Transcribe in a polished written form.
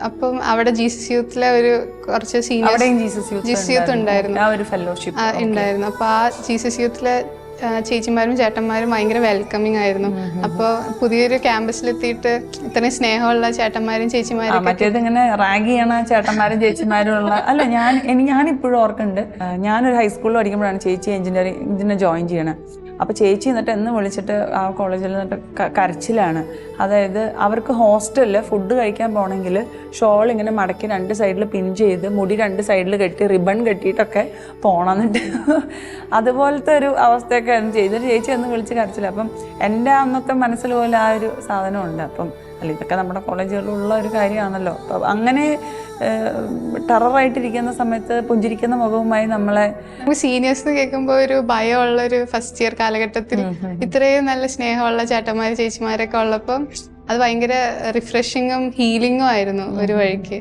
അപ്പം അവിടെ ജീസസ് യൂത്തിലെ ഒരു കുറച്ച് സീനിയേഴ്സ് ജീസസ് യൂത്ത് ഉണ്ടായിരുന്നു. ഉണ്ടായിരുന്നു. അപ്പോൾ ആ ജീസസ് യൂത്തിലെ ചേച്ചിമാരും ചേട്ടന്മാരും ഭയങ്കര വെൽക്കമിങ് ആയിരുന്നു. അപ്പോൾ പുതിയൊരു ക്യാമ്പസിലെത്തിയിട്ട് ഇത്രയും സ്നേഹമുള്ള ചേട്ടന്മാരും ചേച്ചിമാരും മറ്റേതിങ്ങനെ റാഗ് ചെയ്യണ ചേട്ടന്മാരും ചേച്ചിമാരും ഉള്ള അല്ല. ഞാനിപ്പോഴും ഓർക്കുന്നുണ്ട്, ഞാനൊരു ഹൈസ്കൂളിൽ പഠിക്കുമ്പോഴാണ് ചേച്ചി എഞ്ചിനീയറിംഗ് ജോയിൻ ചെയ്യണത്. അപ്പോൾ ചേച്ചി എന്നിട്ട് എന്ന് വിളിച്ചിട്ട് ആ കോളേജിൽ നിന്നിട്ട് കരച്ചിലാണ്. അതായത് അവർക്ക് ഹോസ്റ്റലിൽ ഫുഡ് കഴിക്കാൻ പോകണമെങ്കിൽ ഷോൾ ഇങ്ങനെ മടക്കി 2 സൈഡിൽ പിൻ ചെയ്ത് മുടി 2 സൈഡിൽ കെട്ടി റിബൺ കെട്ടിയിട്ടൊക്കെ പോകണം. എന്നിട്ട് അതുപോലത്തെ ഒരു അവസ്ഥയൊക്കെ ചെയ്തിട്ട് ചേച്ചി എന്ന് വിളിച്ച് കരച്ചില്ല. അപ്പം എൻ്റെ അന്നത്തെ മനസ്സിൽ പോലെ ആ ഒരു സാധനമുണ്ട്. അപ്പം അല്ല, ഇതൊക്കെ നമ്മുടെ കോളേജുകളിലുള്ള ഒരു കാര്യമാണല്ലോ. അപ്പം അങ്ങനെ ടെററായിട്ടിരിക്കുന്ന സമയത്ത് പുഞ്ചിരിക്കുന്ന മുഖവുമായി നമ്മളെ സീനിയേഴ്സ് കേൾക്കുമ്പോൾ ഒരു ഭയമുള്ളൊരു ഫസ്റ്റ് ഇയർ കാലഘട്ടത്തിൽ ഇത്രയും നല്ല സ്നേഹമുള്ള ചേട്ടന്മാര് ചേച്ചിമാരൊക്കെ ഉള്ളപ്പം അത് ഭയങ്കര റിഫ്രഷിങ്ങും ഹീലിങ്ങും ആയിരുന്നു ഒരു വഴിക്ക്.